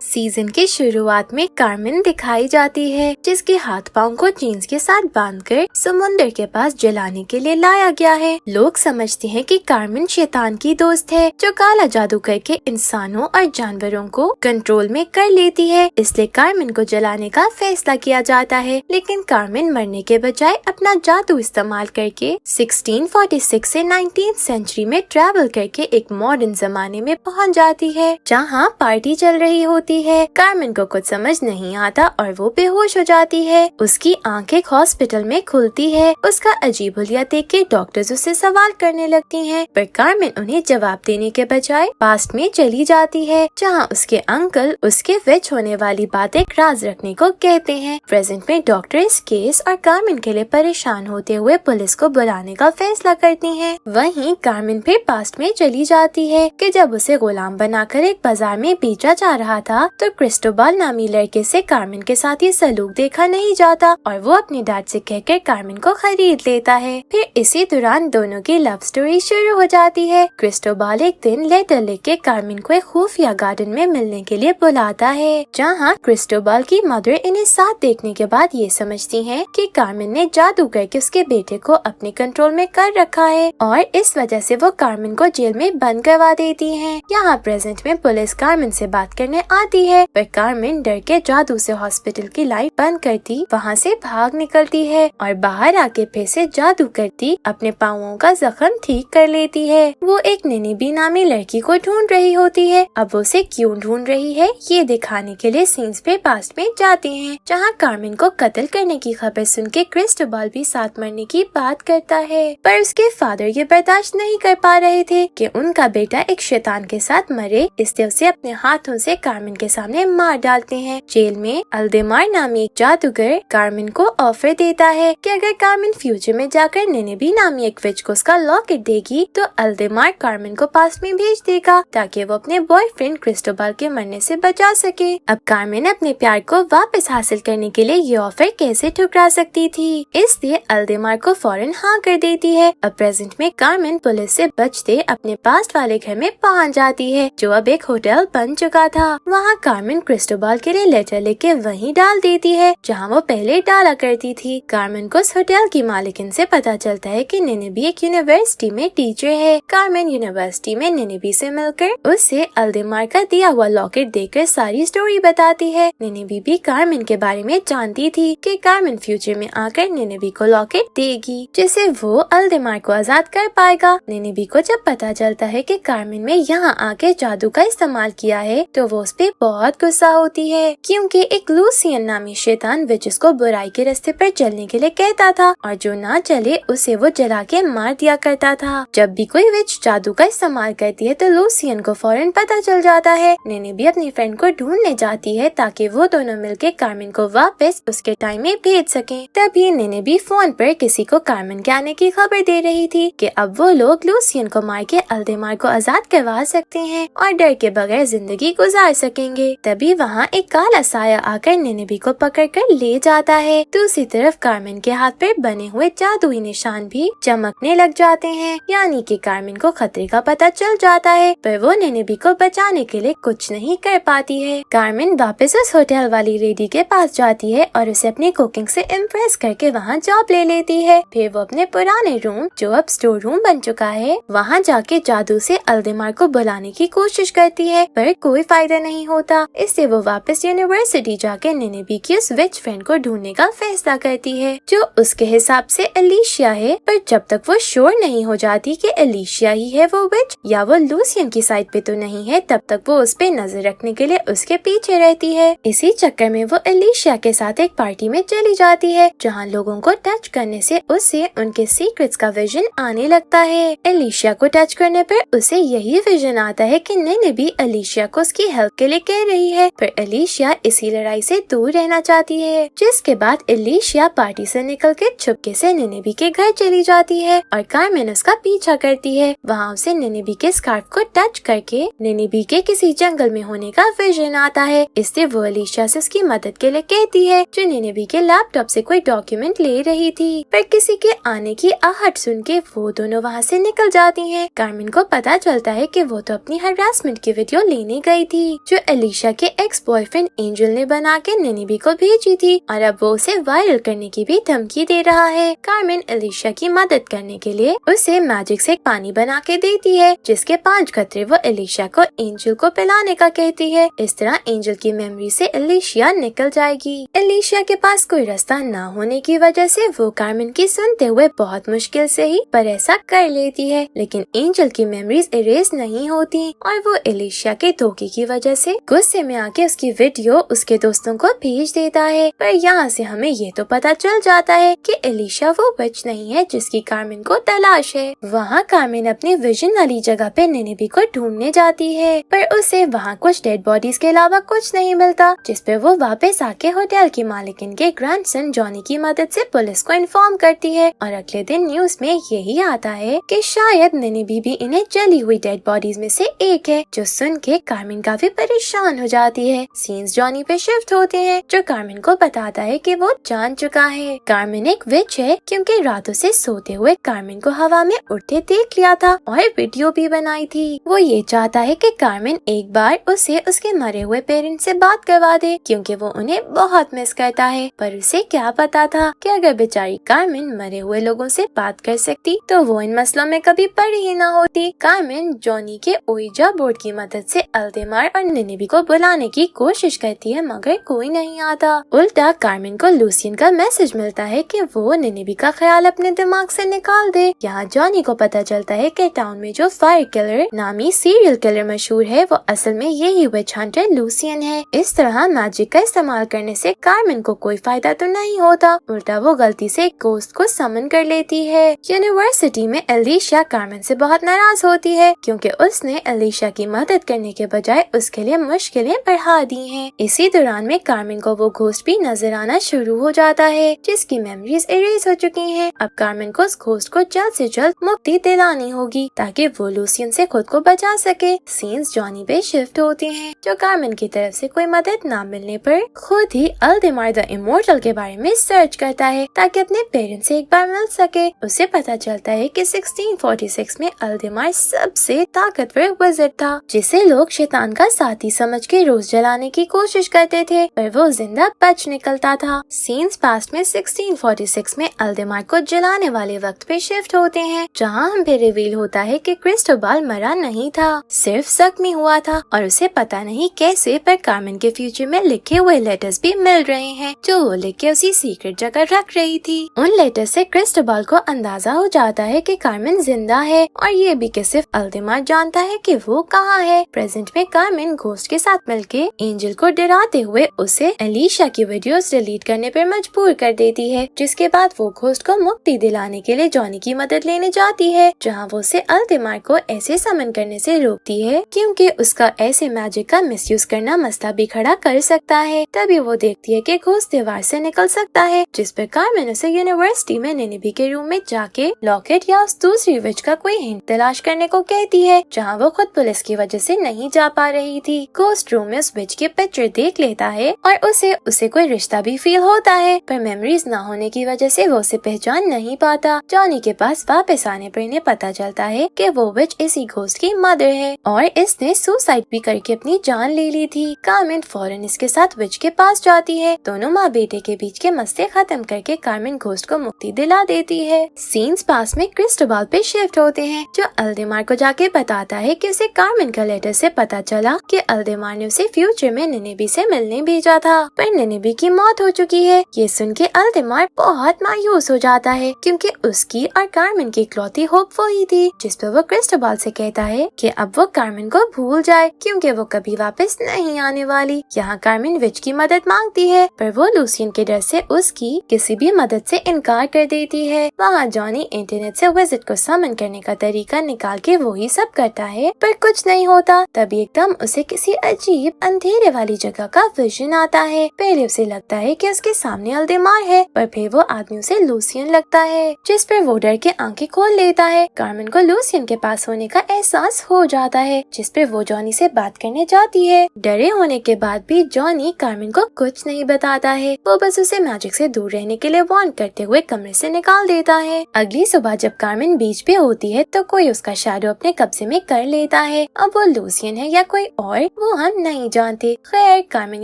Season की शुरुआत में कार्मेन दिखाई जाती है, जिसके हाथ पांव को जीन्स के साथ बांधकर समुंदर के पास जलाने के लिए लाया गया है। लोग समझते हैं कि कार्मेन शैतान की दोस्त है, जो काला जादू करके इंसानों और जानवरों को कंट्रोल में कर लेती है। इसलिए कार्मेन को जलाने का फैसला किया जाता है, लेकिन कार्मेन मरने के बजाय अपना जादू इस्तेमाल करके 1646 से 19th सेंचुरी में ट्रैवल करके एक मॉडर्न जमाने में पहुंच जाती है, जहां पार्टी चल रही होती है। कार्मेन को कुछ समझ नहीं आता और वो बेहोश हो जाती है। उसकी आंख एक हॉस्पिटल में खुलती है। उसका अजीब हुलिया देख के डॉक्टर्स उससे सवाल करने लगती हैं, पर कार्मेन उन्हें जवाब देने के बजाय पास्ट में चली जाती है, जहां उसके अंकल उसके विच होने वाली बातें राज रखने को कहते हैं। प्रेजेंट में डॉक्टर इस केस और कार्मेन के लिए परेशान होते हुए पुलिस को बुलाने का फैसला करती हैं। वहीं कार्मेन फिर पास्ट में चली जाती है कि जब उसे गुलाम बनाकर एक बाजार में बेचा जा रहा था, तो क्रिस्टोबल नामी लड़के से कार्मेन के साथ ये सलूक देखा नहीं जाता और वो अपने डैड से कहकर कार्मेन को खरीद लेता है। फिर इसी दौरान दोनों की लव स्टोरी शुरू हो जाती है। क्रिस्टोबल एक दिन लेटर लेके कार्मेन को एक खुफिया गार्डन में मिलने के लिए बुलाता है, जहाँ क्रिस्टोबल की मदर इन्हें साथ देखने के बाद ये समझती है कि कार्मेन ने जादू करके उसके बेटे को अपने कंट्रोल में कर रखा है और इस वजह से वो कार्मेन को जेल में बंद करवा देती है। यहाँ प्रेजेंट में पुलिस कार्मेन से बात करने आती है, पर कार्मेन डर के जादू से हॉस्पिटल की लाइट बंद करती वहाँ से भाग निकलती है और बाहर आके फिर से जादू करती अपने पाँवों का जख्म ठीक कर लेती है। वो एक निनिबी नामी लड़की को ढूंढ रही होती है। अब वो उसे क्यों ढूंढ रही है ये दिखाने के लिए सीन्स पे पास्ट में जाती हैं, जहाँ कार्मेन को कत्ल करने की खबर सुन के क्रिस्टोबल भी साथ मरने की बात करता है, पर उसके फादर ये बर्दाश्त नहीं कर पा रहे थे कि उनका बेटा एक शैतान के साथ मरे, इसलिए उसे अपने हाथों से कार्मेन के सामने मार डालते हैं। जेल में अल्देमार नामी एक जादूगर कार्मेन को ऑफर देता है कि अगर कार्मेन फ्यूचर में जाकर निनिबी नामी एक विच को उसका लॉकेट देगी, तो अल्देमार कार्मेन को पास्ट में भेज देगा ताकि वो अपने बॉयफ्रेंड क्रिस्टोबल के मरने से बचा सके। अब कार्मेन अपने प्यार को वापस हासिल करने के लिए ये ऑफर कैसे ठुकरा सकती थी, इसलिए अल्देमार को फौरन हाँ कर देती है। अब प्रेजेंट में कार्मेन पुलिस से बचते अपने पास्ट वाले घर में पहुंच जाती है, जो अब एक होटल बन चुका था। वहाँ कार्मेन क्रिस्टोबल के लिए लेटर लेके वहीं डाल देती है जहाँ वो पहले डाला करती थी। कार्मेन को उस होटल की मालिकिन से पता चलता है कि निनिबी एक यूनिवर्सिटी में टीचर है। कार्मेन यूनिवर्सिटी में निनिबी से मिलकर उससे अल्देमार का दिया हुआ लॉकेट देकर सारी स्टोरी बताती है। निनिबी भी कार्मेन के बारे में जानती थी कि कार्मेन फ्यूचर में आकर निनिबी को लॉकेट देगी, जिससे वो अल्देमार को आजाद कर पाएगा। निनिबी को जब पता चलता है कि कार्मेन में यहाँ आके जादू का इस्तेमाल किया है, तो वो उस पे बहुत गुस्सा होती है, क्योंकि एक लूसियन नामी शैतान विचेस को बुराई के रास्ते पर चलने के लिए कहता था और जो ना चले उसे वो जला के मार दिया करता था। जब भी कोई विच जादू का इस्तेमाल करती है तो लूसियन को फौरन पता चल जाता है। निनिबी अपनी फ्रेंड को ढूंढने जाती है ताकि वो दोनों मिलके कार्मेन को वापस उसके टाइम में भेज सकें। तभी निनिबी फोन पर किसी को कार्मेन के आने की खबर दे रही थी कि अब वो लोग लूसियन को मार के अल्देमार को आजाद करवा सकते हैं और डर के बगैर जिंदगी गुजार सकेंगे। तभी वहाँ एक काला साया आकर निनिबी को पकड़कर ले जाता है। दूसरी तरफ कार्मेन के हाथ पर बने हुए जादुई निशान भी चमकने लग जाते हैं, यानी कि कार्मेन को खतरे का पता चल जाता है, पर वो निनिबी को बचाने के लिए कुछ नहीं कर पाती है। कार्मेन वापस उस होटल वाली लेडी के पास जाती है और उसे अपनी कुकिंग से इम्प्रेस करके वहाँ जॉब ले लेती है। फिर वो अपने पुराने रूम, जो अब स्टोर रूम बन चुका है, वहाँ जाके जादू से अल्देमार को बुलाने की कोशिश करती है, पर कोई फायदा नहीं होता। इससे वो वापस यूनिवर्सिटी जाके निनिबी की उस विच फ्रेंड को ढूंढने का फैसला करती है, जो उसके हिसाब से एलिशिया है। पर जब तक वो श्योर नहीं हो जाती कि एलिशिया ही है वो विच या वो लूसियन की साइड पे तो नहीं है, तब तक वो उस पे नजर रखने के लिए उसके पीछे रहती है। इसी चक्कर में वो एलिशिया के साथ एक पार्टी में चली जाती है, जहाँ लोगों को टच करने से उसे उनके सीक्रेट्स का विजन आने लगता है। एलिशिया को टच करने पर उसे यही विजन आता है कि निनिबी एलिशिया को उसकी हेल्प के लिए कह रही है, पर एलिशिया इसी लड़ाई से दूर रहना चाहती है। जिसके बाद एलिशिया पार्टी से निकलकर चुपके से निनिबी के घर चली जाती है और कार्मेन उसका पीछा करती है। वहाँ उसे निनिबी के स्कार्फ को टच करके निनिबी के किसी जंगल में होने का विजन आता है। इससे वो एलिशिया से उसकी मदद के लिए कहती है, जो निनिबी के लैपटॉप से कोई डॉक्यूमेंट ले रही थी, पर किसी के आने की आहट सुन के वो दोनों वहाँ से निकल जाती हैं। कार्मेन को पता चलता है कि वो तो अपनी हरासमेंट की वीडियो लेने गई थी, जो एलिशा के एक्स बॉयफ्रेंड एंजल ने बना के निनिबी को भेजी थी और अब वो उसे वायरल करने की भी धमकी दे रहा है। कार्मेन एलिशा की मदद करने के लिए उसे मैजिक से पानी बना के देती है, जिसके 5 कतरे वो एलिशा को एंजल को पिलाने का कहती है। इस तरह एंजल की मेमोरी से एलिशा निकल जाएगी। एलिशा के पास कोई रास्ता न होने की वजह से वो कार्मेन की सुनते हुए बहुत मुश्किल से ही पर ऐसा कर लेती है, लेकिन एंजल की मेमोरीज इरेज नहीं होती और वो एलिशा के धोखे की वजह से गुस्से में आके उसकी वीडियो उसके दोस्तों को भेज देता है। पर यहाँ से हमें ये तो पता चल जाता है कि एलिशा वो विच नहीं है जिसकी कार्मेन को तलाश है। वहाँ कार्मेन अपनी विजन वाली जगह पे निनिबी को ढूंढने जाती है, पर उसे वहाँ कुछ डेड बॉडीज के अलावा कुछ नहीं मिलता, जिसपे वो वापस आके होटल की मालिकिन के ग्रैंडसन जॉनी की मदद से पुलिस को इन्फॉर्म करती है। और अगले दिन न्यूज में यही आता है कि शायद निनिबी भी इन्हें जली हुई डेड बॉडीज में से एक है, जो सुन के कार्मेन काफी परेशान हो जाती है। सीन्स जॉनी पे शिफ्ट होते हैं, जो कार्मेन को बताता है कि वो जान चुका है कार्मेन एक विच है, क्योंकि रातों से सोते हुए कार्मेन को हवा में उड़ते देख लिया था और वीडियो भी बनाई थी। वो ये चाहता है कि कार्मेन एक बार उसे उसके मरे हुए पेरेंट्स से बात करवा दे, क्योंकि वो उन्हें बहुत मिस करता है। पर उसे क्या पता था कि अगर बेचारी कार्मेन मरे हुए लोगों से बात कर सकती तो वो इन मसलों में कभी पड़ी ही ना होती। कार्मेन जॉनी के ओइजा बोर्ड की मदद से अल्देमार और निनिबी को बुलाने की कोशिश करती है, मगर कोई नहीं आता। उल्टा कार्मेन को लूसियन का मैसेज मिलता है कि वो निनिबी का ख्याल अपने दिमाग से निकाल दे। यहाँ जॉनी को पता चलता है कि टाउन में जो फायर किलर नामी सीरियल किलर मशहूर है, वो असल में यही विच हंटर लूसियन है। इस तरह मैजिक का इस्तेमाल करने से कार्मेन को कोई फायदा तो नहीं होता, उल्टा वो गलती से एक गोस्ट को समन कर लेती है। यूनिवर्सिटी में एलिशा कार्मेन से बहुत नाराज होती है, क्योंकि उसने एलिशा की मदद करने के बजाय उसके लिए मुश्किलें बढ़ा दी हैं। इसी दौरान में कार्मेन को वो घोस्ट भी नजर आना शुरू हो जाता है, जिसकी मेमोरीज इरेज हो चुकी हैं। अब कार्मेन को उस घोस्ट को जल्द से जल्द मुक्ति दिलानी होगी, ताकि वो लूसियन से खुद को बचा सके। सीन्स जॉनी पे शिफ्ट होते हैं, जो कार्मेन की तरफ से कोई मदद ना मिलने पर खुद ही अल्देमार द इमोर्टल के बारे में सर्च करता है, ताकि अपने पेरेंट्स से एक बार मिल सके। उसे पता चलता है कि 1646 में अल्देमार सबसे ताकतवर विज़ार्ड था, जिसे लोग शैतान का साथी समझ के रोज जलाने की कोशिश करते थे, पर वो जिंदा बच निकलता था। सीन्स पास्ट में 1646 में अल्देमार को जलाने वाले वक्त पे शिफ्ट होते हैं, जहाँ हम पे रिवील होता है कि क्रिस्टोबाल मरा नहीं था, सिर्फ जख्मी हुआ था और उसे पता नहीं कैसे पर कार्मेन के फ्यूचर में लिखे हुए लेटर्स भी मिल रहे हैं, जो वो लिख के उसी सीक्रेट जगह रख रही थी। उन लेटर्स से क्रिस्टोबाल को अंदाजा हो जाता है कि कार्मेन जिंदा है, और ये भी कि सिर्फ अल्देमार जानता है कि वो कहाँ है। प्रेजेंट में कार्मेन घोस्ट के साथ मिलके एंजल को डराते हुए उसे एलिशा की वीडियोस डिलीट करने पर मजबूर कर देती है, जिसके बाद वो घोस्ट को मुक्ति दिलाने के लिए जॉनी की मदद लेने जाती है, जहाँ वो उसे अल्देमार को ऐसे समन करने से रोकती है, क्योंकि उसका ऐसे मैजिक का मिसयूज करना मसला भी खड़ा कर सकता है। तभी वो देखती है कि घोस्ट दीवार से निकल सकता है, जिस पर कार्मेन उसे यूनिवर्सिटी में निनिबी के रूम में जाके लॉकेट या उस दूसरी विच का कोई हिंट तलाश करने को कहती है, जहाँ वो खुद पुलिस की वजह से नहीं जा पा रही थी। घोस्ट रूम में उस विच की पिक्चर देख लेता है और उसे कोई रिश्ता भी फील होता है, पर मेमोरीज ना होने की वजह से वो उसे पहचान नहीं पाता। जॉनी के पास वापस आने पर इन्हें पता चलता है कि वो विच इसी घोस्ट की मदर है और इसने सुसाइड भी करके अपनी जान ले ली थी। कार्मेन फौरन इसके साथ विच के पास जाती है। दोनों माँ बेटे के बीच के मसले खत्म करके कार्मेन घोस्ट को मुक्ति दिला देती है। सीन्स पास में क्रिस्टोबाल पे शिफ्ट होते हैं, जो अल्देमार को जाके बताता है कि उसे कार्मेन का लेटर से पता चला कि अल्देमार ने उसे फ्यूचर में निनिबी से मिलने भेजा था, पर निनिबी की मौत हो चुकी है। ये सुन के अल्देमार बहुत मायूस हो जाता है, क्योंकि उसकी और कार्मेन की इकलौती होप वही थी, जिस पर वो क्रिस्टोबाल से कहता है कि अब वो कार्मेन को भूल जाए, क्योंकि वो कभी वापस नहीं आने वाली। यहाँ कार्मेन विच की मदद मांगती है, पर वो लूसियन के डर से उसकी किसी भी मदद से इनकार कर देती है। वहाँ जॉनी इंटरनेट से विज़ार्ड को समन करने का तरीका निकाल के वही सब करता है, पर कुछ नहीं होता। तभी एकदम उसे किसी अजीब अंधेरे वाली जगह का विजन आता है। पहले उसे लगता है कि उसके सामने अल्देमार है, पर फिर वो आदमी उसे लूसियन लगता है, जिस पर वो डर के आंखें खोल लेता है। कार्मेन को लूसियन के पास होने का एहसास हो जाता है, जिस पर वो जॉनी से बात करने जाती है। डरे होने के बाद भी जॉनी कार्मेन को कुछ नहीं बताता है, वो बस उसे मैजिक से दूर रहने के लिए वार्न करते हुए कमरे से निकाल देता है। अगली सुबह जब कार्मेन बीच पे होती है तो कोई उसका शैडो अपने कब्जे में कर लेता है। अब वो लूसियन है या कोई और वो हम नहीं जानते। खैर कार्मेन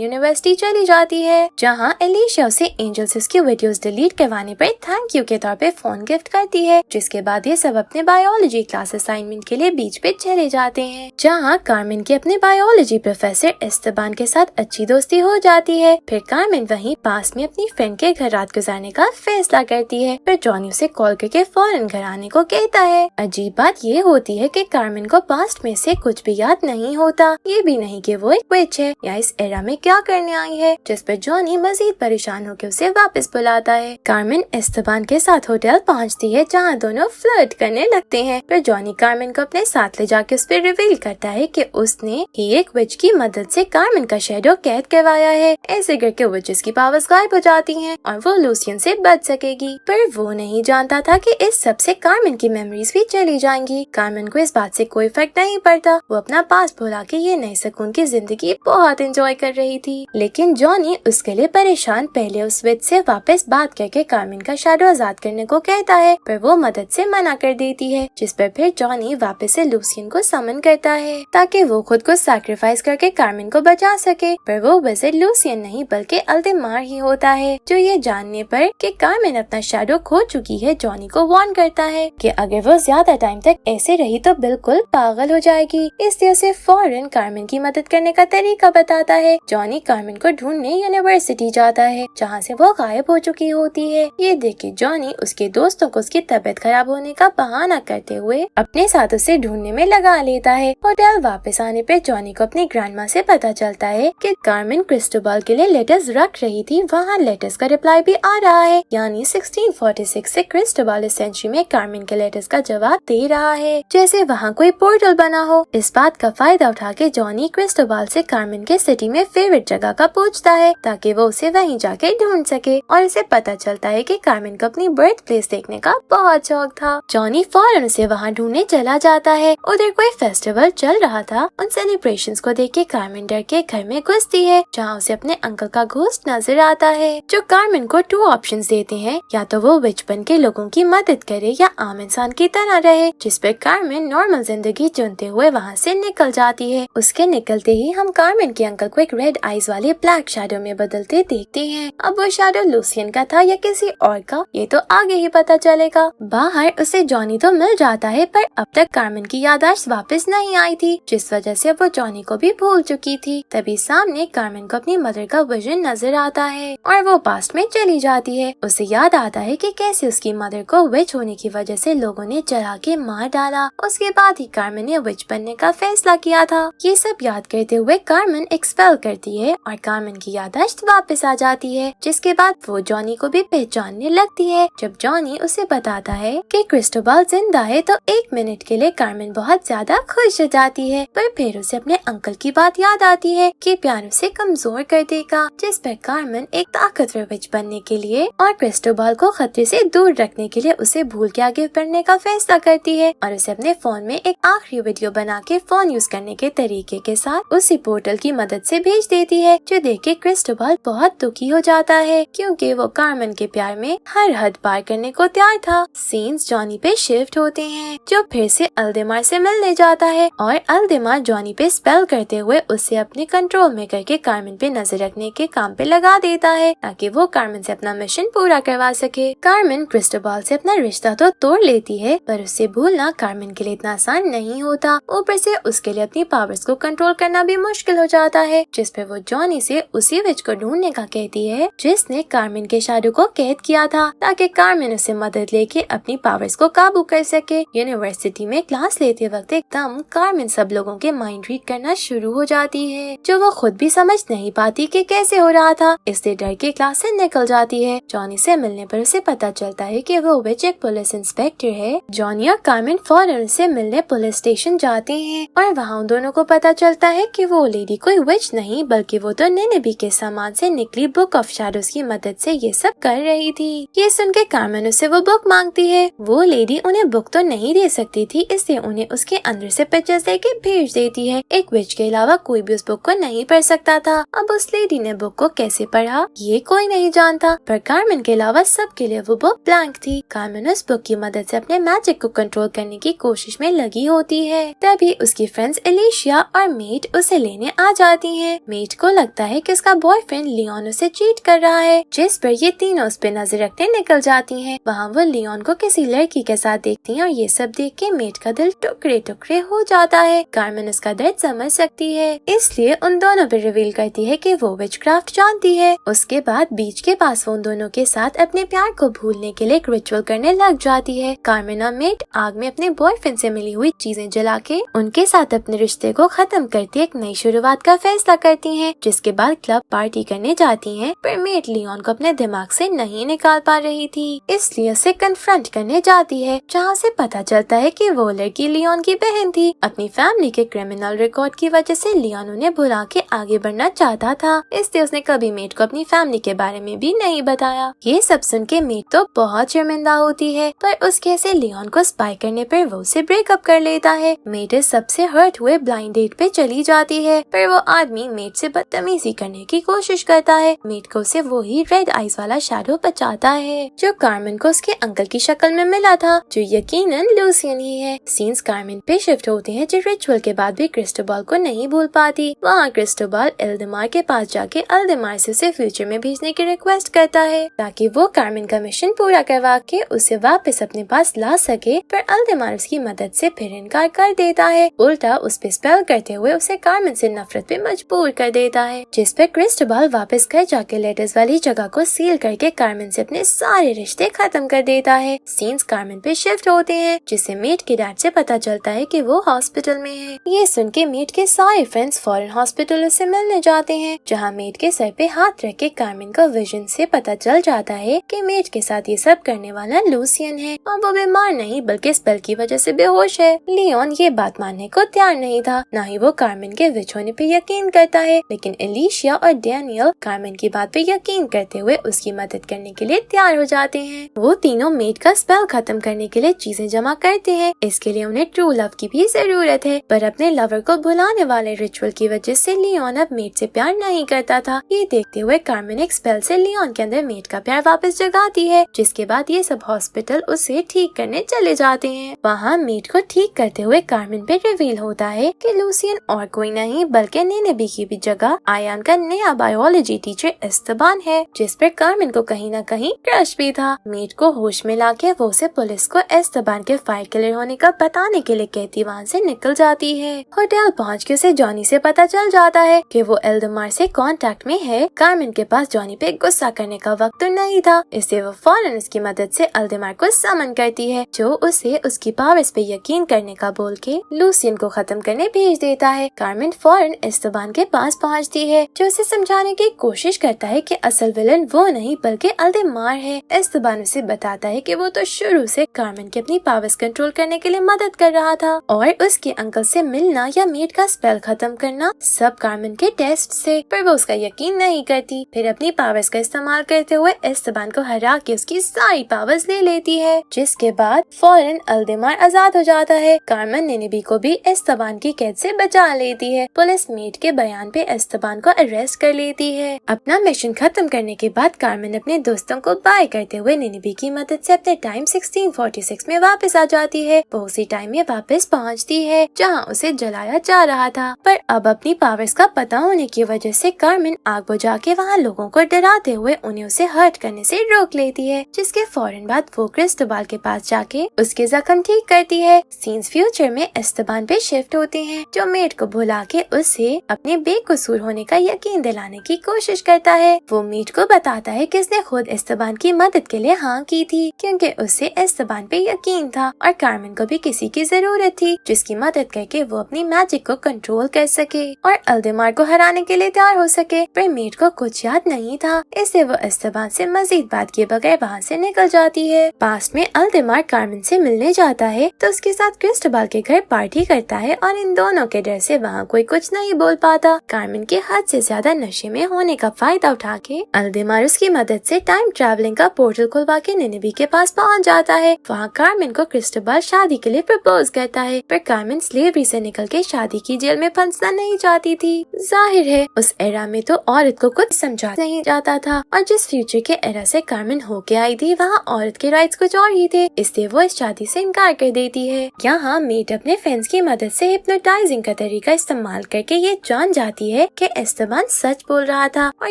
यूनिवर्सिटी चली जाती है, जहाँ एलिशिया उसे एंजल से उसकी वीडियोस डिलीट करवाने पर थैंक यू के तौर पे फोन गिफ्ट करती है। जिसके बाद ये सब अपने बायोलॉजी क्लास असाइनमेंट के लिए बीच पे चले जाते हैं, जहाँ कार्मेन की अपने बायोलॉजी प्रोफेसर एस्तेबान के साथ अच्छी दोस्ती हो जाती है। फिर कार्मेन वहीं पास में अपनी फ्रेंड के घर रात गुजारने का फैसला करती है। फिर जॉनी उसे कॉल करके फौरन घर आने को कहता है। अजीब बात ये होती है कि कार्मेन को पास्ट में से कुछ भी याद नहीं होता, ये भी नहीं कि वो एक विच है या इस एरा में क्या करने आई है, जिस पर जॉनी मजीद परेशान होकर उसे वापस बुलाता है। कार्मेन एस्तेबान के साथ होटल पहुंचती है, जहां दोनों फ्लर्ट करने लगते हैं। फिर जॉनी कार्मेन को अपने साथ ले जाके उस पर रिवील करता है कि उसने ही एक विच की मदद से कार्मेन का शैडो कैद करवाया है। ऐसे करके विचेस की पावर्स गायब हो जाती हैं और वो लूसियन से बच सकेगी। पर वो नहीं जानता था कि इस सब से कार्मेन की मेमोरीज भी चली जाएंगी। कार्मेन को इस बात से कोई फर्क नहीं पड़ता, वो अपना पास भुला के ये नई सुकून की जिंदगी बहुत एंजॉय कर रही थी। लेकिन जॉनी उसके लिए परेशान पहले उस विच से वापस बात करके कार्मेन का शैडो आजाद करने को कहता है, पर वो मदद से मना कर देती है। जिस पर फिर जॉनी वापस से लूसियन को समन करता है ताकि वो खुद को सैक्रिफाइस करके कार्मेन को बचा सके। पर वो वैसे लूसियन नहीं बल्कि अल्देमार ही होता है, जो ये जानने पर कि कार्मेन अपना शैडो खो चुकी है जॉनी को वार्न करता है कि अगर वो ज्यादा टाइम तक ऐसे रही तो बिल्कुल पागल हो जाएगी। इसलिए उसे फौरन कार्मेन की मदद करने का तरीका बताता है। जॉनी कार्मेन को ढूंढने यूनिवर्सिटी जाता है, जहाँ से वो गायब हो चुकी होती है। ये देख के जॉनी उसके दोस्तों को उसकी तबीयत खराब होने का बहाना करते हुए अपने साथ उसे ढूंढने में लगा लेता है। होटल वापस आने पर जॉनी को अपनी ग्रैंडमा से पता चलता है कि कार्मेन क्रिस्टोबल के लिए लेटर्स रख रही थी, वहाँ लेटर्स का रिप्लाई भी आ रहा है। यानी 1646 से क्रिस्टोबल इस सेंचुरी में कार्मेन के लेटर्स का जवाब दे रहा है, जैसे वहाँ कोई पोर्टल बना हो। इस बात का फायदा उठा के जॉनी क्रिस्टोबल से कार्मेन के सिटी में फेवरेट जगह का पूछता है ताकि वो उसे वहीं जाके ढूंढ सके। और इसे पता चलता है कि कार्मेन को अपनी बर्थ प्लेस देखने का बहुत शौक था। जॉनी फौरन उसे वहाँ ढूंढने चला जाता है। उधर कोई फेस्टिवल चल रहा था। उन सेलिब्रेशंस को देख के कार्मेन डर के घर में घुसती है, जहाँ उसे अपने अंकल का घोस्ट नजर आता है, जो कार्मेन को 2 ऑप्शंस देते हैं, या तो वो विच बन के लोगों की मदद करे या आम इंसान की तरह रहे। जिस पर कार्मेन नॉर्मल जिंदगी चुनते हुए वहाँ से निकल जाती है। उसके निकलते ही हम कार्मेन के अंकल को एक रेड आईज वाले ब्लैक शैडो में बदलते देखते हैं। अब वो शैडो लूसियन का था या किसी और का, ये तो आगे ही पता चलेगा। बाहर उसे जॉनी तो मिल जाता है, पर अब तक कार्मेन की याददाश्त वापस नहीं आई थी, जिस वजह से वो जॉनी को भी भूल चुकी थी। तभी सामने कार्मेन को अपनी मदर का विजन नजर आता है और वो पास्ट में चली जाती है। उसे याद आता है कि कैसे उसकी मदर को विच होने की वजह से लोगों ने जला के मार डाला। उसके बाद ही कार्मेन ने विच बनने का फैसला किया था। ये सब याद करते हुए कार्मेन एक स्पेल करती है और कार्मेन की याददाश्त वापस आ जाती है। जिसके बाद वो जॉनी को भी पहचानने लगती है। जब जॉनी उसे बताता है कि क्रिस्टोबल जिंदा है तो 1 मिनट के लिए कार्मेन बहुत ज्यादा खुश हो जाती है, पर फिर उसे अपने अंकल की बात याद आती है कि प्यार उसे कमजोर कर देगा। जिस पर कार्मेन एक ताकतवर विच बनने के लिए और क्रिस्टोबल को खतरे से दूर रखने के लिए उसे भूल के आगे बढ़ने का फैसला करती है और उसे अपने फोन में एक आखिरी वीडियो बना के फोन यूज करने के तरीके के साथ उसी पोर्टल की मदद से भेज देती है, जो देख के क्रिस्टोबल बहुत दुखी हो जाता है, क्योंकि वो कार्मेन के प्यार में हर हद पार करने को तैयार था। सीन्स जॉनी पे शिफ्ट होते हैं, जो फिर से अल्देमार से मिलने जाता है और अल्देमार जॉनी पे स्पेल करते हुए उसे अपने कंट्रोल में करके कार्मेन पे नजर रखने के काम पे लगा देता है, ताकि वो कार्मेन से अपना मिशन पूरा करवा सके। कार्मेन क्रिस्टोबल से अपना रिश्ता तो तोड़ लेती है, पर उससे भूलना कार्मेन के लिए इतना आसान नहीं होता। ऊपर से उसके लिए अपनी पावर्स को कंट्रोल करना भी मुश्किल हो जाता है, जिस पे वो जॉनी से उसी विच को ढूंढने का कहती है जिसने कार्मेन के शैडो को कैद किया था, ताकि कार्मेन उसे मदद लेके अपनी पावर्स को काबू कर सके। यूनिवर्सिटी में क्लास लेते वक्त एकदम कार्मेन सब लोगों के माइंड रीड करना शुरू हो जाती है, जो वो खुद भी समझ नहीं पाती कि कैसे हो रहा था। इससे डर के क्लास से निकल जाती है। जॉनी से मिलने पर उसे पता चलता है कि वो विच एक पुलिस इंस्पेक्टर है। जॉनी और कार्मेन फौरन से मिलने पुलिस स्टेशन जाते हैं और वहाँ उन दोनों को पता चलता है कि वो लेडी कोई विच नहीं बल्कि वो तो निनेबी के सामान से निकली बुक ऑफ शैडोज की मदद से ये सब कर रही थी। ये सुन के कार्मेन उससे वो बुक मांगती है। वो लेडी उन्हें बुक तो नहीं दे सकती थी, इसलिए उन्हें उसके अंदर से पिक्चर्स देके भेज देती है। एक विच के अलावा कोई भी उस बुक को नहीं पढ़ सकता था। अब उस लेडी ने बुक को कैसे पढ़ा ये कोई नहीं जानता, पर कार्मेन के अलावा सबके लिए वो बुक ब्लैंक थी। कार्मेन उस बुक की मदद से अपने मैजिक को कंट्रोल करने की कोशिश में लगी होती है। तभी उसकी फ्रेंड्स एलिशिया और मेट उसे लेने आ जाती है। मेट को लगता है कि उसका बॉयफ्रेंड लियोन उसे चीट कर रहा है, जिस पर ये तीनों उस पे नजर रखने निकल जाती हैं। वहाँ वो लियोन को किसी लड़की के साथ देखती हैं और ये सब देख के मेट का दिल टुकड़े टुकड़े हो जाता है। कार्मेन उसका दर्द समझ सकती है, इसलिए उन दोनों पे रिवील करती है कि वो विचक्राफ्ट जानती है। उसके बाद बीच के पास वो उन दोनों के साथ अपने प्यार को भूलने के लिए एक रिचुअल करने लग जाती है। कार्मेन और मेट आग में अपने बॉयफ्रेंड से मिली हुई चीजें जला के उनके साथ अपने रिश्ते को खत्म करती एक नई शुरुआत का फैसला करती हैं, जिसके बाद क्लब पार्टी करने जाती हैं। पर मेट लियोन को अपने दिमाग से नहीं निकाल पा रही थी, इसलिए उसे कन्फ्रंट करने जाती है, जहाँ से पता चलता है कि वो लड़की लियोन की बहन थी। अपनी फैमिली के क्रिमिनल रिकॉर्ड की वजह से लियोन उन्हें भुला के आगे बढ़ना चाहता था, इसलिए उसने कभी मेट को अपनी फैमिली के बारे में भी नहीं बताया। ये सब सुन के मेट तो बहुत शर्मिंदा होती है, पर उसके से लियोन को स्पाई करने पर वो उसे ब्रेकअप कर लेता है। मेट सबसे हर्ट हुए ब्लाइंड डेट पे चली जाती है, पर वो आदमी मेट से बदतमीजी करने की कोशिश करता है। मेट को उसे वो ही रेड आइज वाला शैडो बचाता है, जो कार्मेन को उसके अंकल की शक्ल में मिला था, जो यकीनन लूसियन ही है। सीन्स कार्मेन पे शिफ्ट होते हैं, जो रिचुअल के बाद भी क्रिस्टोबल को नहीं भूल पाती। वहाँ क्रिस्टोबल एल्देमार के पास जाके एल्देमार से उसे फ्यूचर में भेजने की रिक्वेस्ट करता है, ताकि वो कार्मेन का मिशन पूरा करवा के उसे वापस अपने पास ला सके। पर एल्देमार उसकी मदद से फिर इनकार कर देता है, उल्टा उस पे स्पेल करते हुए उसे कार्मेन से नफरत पे मजबूर कर देता है, जिस पे क्रिस्टोबल वापस घर जाके लेटर्स वाली जगह को सील करके कार्मेन से अपने सारे रिश्ते खत्म कर देता है। सीन्स कार्मेन पे शिफ्ट होते हैं, जिससे मेट के डैड से पता चलता है कि वो हॉस्पिटल में है। ये सुन के मेट के सारे फ्रेंड्स फौरन हॉस्पिटल से मिलने जाते हैं, जहाँ मेट के सर पे हाथ रख के कार्मेन को विजन से पता चल जाता है कि मेट के साथ ये सब करने वाला लूसियन है, और वो बीमार नहीं बल्कि स्पेल की वजह से बेहोश है। लियोन ये बात मानने को तैयार नहीं था, न ही वो कार्मेन के विच होने पे यकीन करता है, लेकिन एलिशिया और डैनियल कार्मेन की बात पे यकीन करते हुए उसकी मदद करने के लिए तैयार हो जाते हैं। वो तीनों मेट का स्पेल खत्म करने के लिए चीजें जमा करते हैं। इसके लिए उन्हें ट्रू लव की भी जरूरत है, पर अपने लवर को भुलाने वाले रिचुअल की वजह से लियोन अब मेट से प्यार नहीं करता था। ये देखते हुए कार्मेन एक स्पेल से लियोन के अंदर मेट का प्यार वापस जगाती है, जिसके बाद ये सब हॉस्पिटल उसे ठीक करने चले जाते हैं। वहाँ मेट को ठीक करते हुए कार्मेन पे रिवील होता है कि लूसियन और कोई नहीं बल्कि नेनेबी की भी जगह आयान का नया बायोलॉजी टीचर एस्तेबान है, जिस पर कार्मेन को कहीं न कहीं क्रश भी था। मेट को होश में लाके वो उसे पुलिस को एस्तेबान के फायर किलर होने का बताने के लिए कहती वहाँ से निकल जाती है। होटल पहुँच के उसे जॉनी से पता चल जाता है कि वो एल्देमार से कांटेक्ट में है। कार्मेन के पास जॉनी पे गुस्सा करने का वक्त तो नहीं था, इसलिए वो फौरन उसकी मदद से एल्देमार को समन करती है, जो उसे उसकी पावर्स पे यकीन करने का बोल के लूसियन को खत्म करने भेज देता है। कार्मेन फौरन एस्तेबान के पास पहुंचती है, जो उसे समझाने की कोशिश करता है कि असल विलन वो नहीं बल्कि एल्देमार है। एस्तेबान उसे बताता है कि वो तो शुरू से कार्मेन की अपनी पावर्स कंट्रोल करने के लिए मदद कर रहा था, और उसके अंकल से मिलना या मेट का स्पेल खत्म करना सब कार्मेन के टेस्ट से। पर वो उसका यकीन नहीं करती, फिर अपनी पावर्स का इस्तेमाल करते हुए एस्तेबान को हरा के उसकी सारी पावर्स ले लेती है, जिसके बाद फौरन एल्देमार आजाद हो जाता है। कार्मेन नेनेबी को भी एस्तेबान की कैद से बचा लेती है। पुलिस मेट के बयान पे एस्तेबान को अरेस्ट कर लेती है। अपना मिशन खत्म करने के बाद कार्मेन अपने दोस्तों को बाय करते हुए नेनेबी की मदद से अपने टाइम 1646 में वापस आ जाती है। वो उसी टाइम में वापस पहुंचती है जहां उसे जलाया जा रहा था, पर अब अपनी पावर्स का पता होने की वजह से कार्मेन आग बुझा के वहाँ लोगों को डराते हुए उन्हें उसे हर्ट करने से रोक लेती है, जिसके फौरन बाद वो क्रिस्टोबल के पास जाके उसके जख्म ठीक करती है। सीन्स फ्यूचर में एस्तेबान पे शिफ्ट होते हैं, जो मेट को भुला के उसे अपने बेकसूर होने का यकीन दिलाने की कोशिश करता है। वो मेट को बताता है कि उसने खुद एस्तेबान की मदद के लिए हाँ की थी, क्योंकि उसे एस्तेबान पे यकीन था और कार्मेन को भी किसी की जरूरत थी जिसकी मदद करके वो अपनी मैजिक को कंट्रोल कर सके और एल्देमार को हराने के लिए तैयार हो सके। पर मेट को कुछ याद नहीं था, इससे वो एस्तेबान से मजीद बात किए बगैर वहाँ से निकल जाती है। पास्ट में एल्देमार कार्मेन से मिलने जाता है तो उसके साथ क्रिस्टोबल के घर पार्टी करता है, और इन दोनों के डर से वहाँ कोई कुछ नहीं बोल पाता। कार्मेन के हद से ज्यादा नशे में होने का फायदा उठा के एल्देमार उसकी मदद से टाइम ट्रैवलिंग का पोर्टल खुलवा के नेनेबी के पास पहुँच जाता है। वहाँ कार्मेन को क्रिस्टोबल शादी के लिए प्रपोज करता है, पर कार्मेन स्लेवरी से निकल के शादी की जेल में फंसना नहीं चाहती थी। जाहिर है उस एरा में तो औरत को कुछ समझा नहीं जाता था, और जिस फ्यूचर के एरा से कार्मेन होके आई थी वहाँ औरत के राइट्स कुछ और ही थे, इसलिए वो इस शादी से इनकार कर देती है। यहाँ मेट अपने फ्रेंड्स की मदद से हिप्नोटाइजिंग का तरीका मेमोरी का इस्तेमाल करके ये जान जाती है कि एस्तेबान सच बोल रहा था, और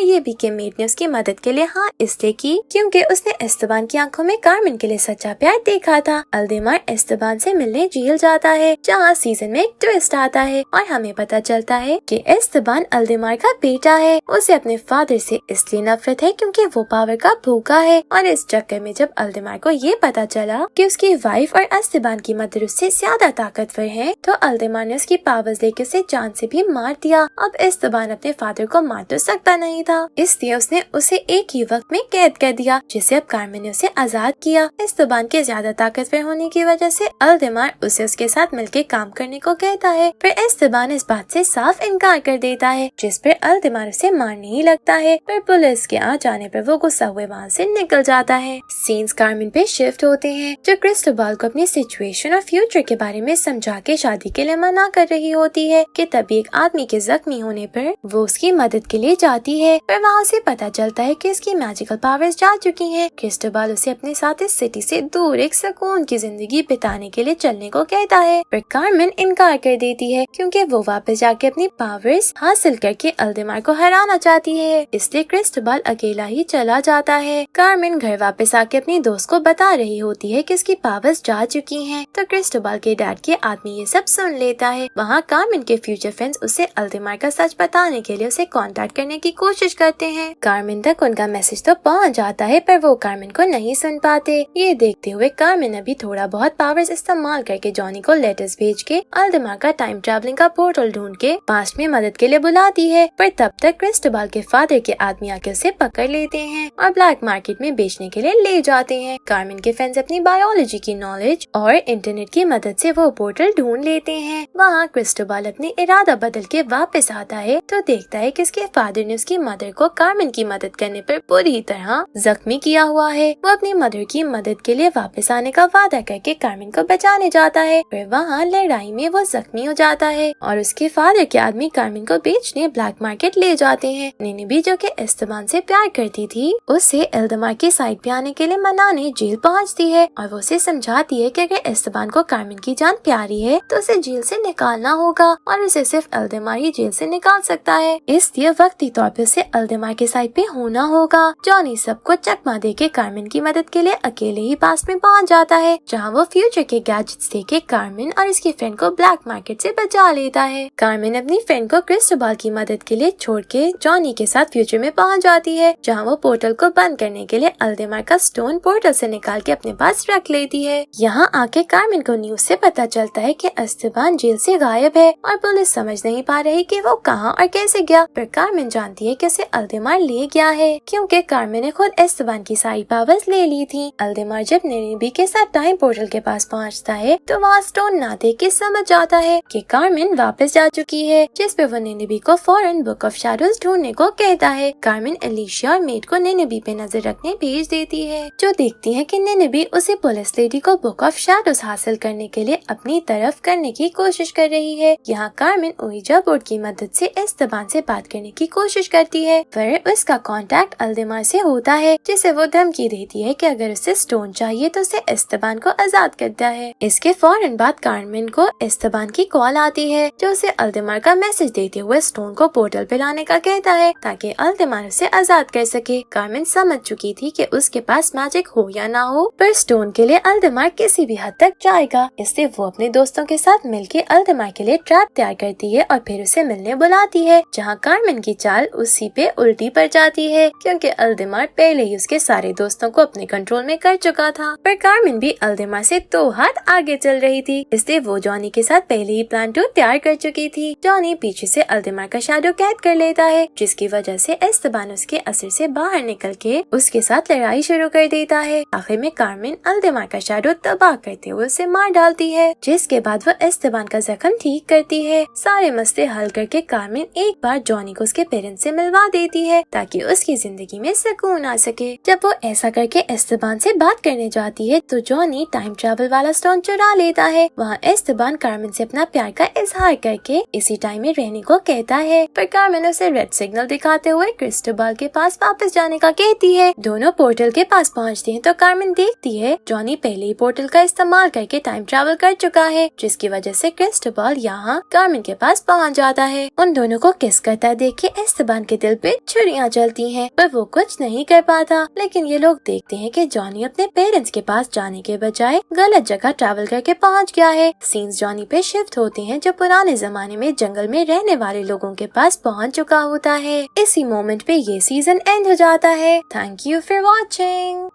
ये भी कि मेड ने उसकी मदद के लिए हाँ इसलिए की क्योंकि उसने एस्तेबान की आंखों में कार्मेन के लिए सच्चा प्यार देखा था। अल्देमार एस्तेबान से मिलने जेल जाता है, जहाँ सीजन में एक ट्विस्ट आता है और हमें पता चलता है कि एस्तेबान अल्देमार का बेटा है। उसे अपने फादर से इसलिए नफरत है क्योंकि वो पावर का भूखा है, और इस चक्कर में जब अल्देमार को ये पता चला कि उसकी वाइफ और एस्तेबान की मदर उससे ज्यादा ताकतवर है, तो अल्देमार ने उसकी पावर्स लेके उसे जान से भी मार दिया। अब एस्तेबान अपने फादर को मार तो सकता नहीं था, इसलिए उसने उसे एक ही वक्त में कैद कर दिया, जिसे अब कार्मेन ने उसे आजाद किया। एस्तेबान के ज्यादा ताकतवर होने की वजह से अल्देमार उसे उसके साथ मिलकर काम करने को कहता है, पर एस्तेबान इस बात से साफ इनकार कर देता है, जिस पर अल्देमार उसे मारने ही लगता है, पर पुलिस के आ जाने पर वो गुस्सा हुए वहाँ से निकल जाता है। सीन्स कार्मेन पे शिफ्ट होते हैं, जो क्रिस्टोबल को अपनी सिचुएशन और फ्यूचर के बारे में समझा के शादी के लिए मना कर रही होती है कि तभी एक आदमी के जख्मी होने पर वो उसकी मदद के लिए जाती है, पर वहाँ से पता चलता है कि उसकी मैजिकल पावर्स जा चुकी हैं। क्रिस्टोबल उसे अपने साथ इस सिटी से दूर एक सुकून की जिंदगी बिताने के लिए चलने को कहता है, पर कार्मेन इनकार कर देती है क्योंकि वो वापस जाके अपनी पावर्स हासिल करके अल्देमार को हराना चाहती है, इसलिए क्रिस्टोबल अकेला ही चला जाता है। कार्मेन घर वापस आके अपनी दोस्त को बता रही होती है कि उसकी पावर्स जा चुकी हैं, तो क्रिस्टोबल के डैड के आदमी ये सब सुन लेता है। वहाँ कार्मेन के फ्यूचर फ्रेंड्स उसे अल्देमार का सच बताने के लिए उसे कांटेक्ट करने की कोशिश करते हैं। कार्मेन तक उनका मैसेज तो पहुँच जाता है, पर वो कार्मेन को नहीं सुन पाते। ये देखते हुए कार्मेन अभी थोड़ा बहुत पावर्स इस्तेमाल करके जॉनी को लेटर्स भेज के अल्देमार का टाइम ट्रैवलिंग का पोर्टल ढूंढ के पास्ट में मदद के लिए बुलाती है, पर तब तक क्रिस्टोबल के फादर के आदमी आके उसे पकड़ लेते हैं और ब्लैक मार्केट में बेचने के लिए ले जाते हैं। कार्मेन के फ्रेंड्स अपनी बायोलॉजी की नॉलेज और इंटरनेट की मदद से वो पोर्टल ढूंढ लेते हैं। वहाँ क्रिस्टोबल अपनी इरादा बदल के वापस आता है तो देखता है कि उसके फादर ने उसकी मदर को कार्मेन की मदद करने पर बुरी तरह जख्मी किया हुआ है। वो अपनी मदर की मदद के लिए वापस आने का वादा करके कार्मेन को बचाने जाता है, पर वहाँ लड़ाई में वो जख्मी हो जाता है और उसके फादर के आदमी कार्मेन को बेचने ब्लैक मार्केट ले जाते हैं। निनिबी जो कि एस्तेबान से प्यार करती थी, उसे अल्देमार की साइड पे आने के लिए मनाने जेल पहुँचती है और वो उसे समझाती है कि अगर एस्तेबान को कार्मेन की जान प्यारी है तो उसे जेल से निकालना होगा और उसे सिर्फ अल्देमार ही जेल से निकाल सकता है, इसलिए वक्ती तौर पे उसे अल्देमार के साइड पे होना होगा। जॉनी सबको चकमा देके कार्मेन की मदद के लिए अकेले ही पास में पहुंच जाता है, जहां वो फ्यूचर के गैजेट्स देके कार्मेन और उसकी फ्रेंड को ब्लैक मार्केट से बचा लेता है। कार्मेन अपनी फ्रेंड को क्रिस्टोबल की मदद के लिए छोड़ के जॉनी के साथ फ्यूचर में पहुंच जाती है, जहां वो पोर्टल को बंद करने के लिए अल्देमार का स्टोन पोर्टल से निकाल के अपने पास रख लेती है। यहाँ आके कार्मेन को न्यूज से पता चलता है कि एस्तेबान जेल से गायब है और पुलिस समझ नहीं पा रही कि वो कहाँ और कैसे गया, पर कार्मेन जानती है कि उसे अल्देमार ले गया है क्योंकि कार्मेन ने खुद एस्तेबान की सारी पावर्स ले ली थी। अल्देमार जब निनिबी के साथ टाइम पोर्टल के पास पहुँचता है तो वहाँ स्टोन ना देख के समझ जाता है कि कार्मेन वापस जा चुकी है, जिस पे वो निनिबी को फौरन बुक ऑफ शैडोज ढूंढने को कहता है। कार्मेन एलिशिया और मेड को निनिबी पे नजर रखने भेज देती है, जो देखती है कि निनिबी उसे पुलिस लेडी को बुक ऑफ शैडोज हासिल करने के लिए अपनी तरफ करने की कोशिश कर रही है। यहाँ कार्मेन ओइजा बोर्ड की मदद से एस्तेबान से बात करने की कोशिश करती है, पर उसका कांटेक्ट अल्देमार से होता है, जिसे वो धमकी देती है कि अगर उसे स्टोन चाहिए तो उसे एस्तेबान को आजाद करता है। इसके फौरन बाद कार्मेन को एस्तेबान की कॉल आती है, जो उसे अल्देमार का मैसेज देते हुए स्टोन को पोर्टल पे लाने का कहता है ताकि अल्देमार उसे आजाद कर सके। कार्मेन समझ चुकी थी कि उसके पास मैजिक हो या ना हो, पर स्टोन के लिए अल्देमार किसी भी हद तक जाएगा, इसलिए वो अपने दोस्तों के साथ मिलके अल्देमार के लिए ट्रैप तैयार करती है और फिर उसे मिलने बुलाती है, जहाँ कार्मेन की चाल उसी पे उल्टी पड़ जाती है क्योंकि अल्देमार पहले ही उसके सारे दोस्तों को अपने कंट्रोल में कर चुका था। पर कार्मेन भी अल्देमार से 2 हाथ आगे चल रही थी, इसलिए वो जॉनी के साथ पहले ही प्लान 2 तैयार कर चुकी थी। जॉनी पीछे से अल्देमार का शैडो कैद कर लेता है, जिसकी वजह से एस्तेबान उसके असर से बाहर निकल के उसके साथ लड़ाई शुरू कर देता है। आखिर में कार्मेन अल्देमार का शैडो तबाह करते हुए उसे मार डालती है, जिसके बाद वो एस्तेबान का जख्म ठीक करती है। सारे मसले हल करके कार्मेन एक बार जॉनी को उसके पेरेंट्स से मिलवा देती है ताकि उसकी जिंदगी में सुकून आ सके। जब वो ऐसा करके एस्तेबान से बात करने जाती है तो जॉनी टाइम ट्रैवल वाला स्टोन चुरा लेता है। वहाँ एस्टेबान कार्मेन से अपना प्यार का इजहार करके इसी टाइम में रहने को कहता है, पर कार्मेन उसे रेड सिग्नल दिखाते हुए क्रिस्टोबल के पास वापस जाने का कहती है। दोनों पोर्टल के पास पहुँचते हैं तो कार्मेन देखती है जॉनी पहले ही पोर्टल का इस्तेमाल करके टाइम ट्रैवल कर चुका है, जिसकी वजह से क्रिस्टोबल यहाँ कार्मेन के पास पहुँच जाता है। उन दोनों को किस करता देख के एस्टेबान के दिल पे छुरियां चलती हैं, पर वो कुछ नहीं कर पाता। लेकिन ये लोग देखते हैं कि जॉनी अपने पेरेंट्स के पास जाने के बजाय गलत जगह ट्रैवल करके पहुंच गया है। सीन्स जॉनी पे शिफ्ट होते हैं जो पुराने जमाने में जंगल में रहने वाले लोगों के पास पहुंच चुका होता है। इसी मोमेंट पे ये सीजन एंड हो जाता है। Thank you for watching.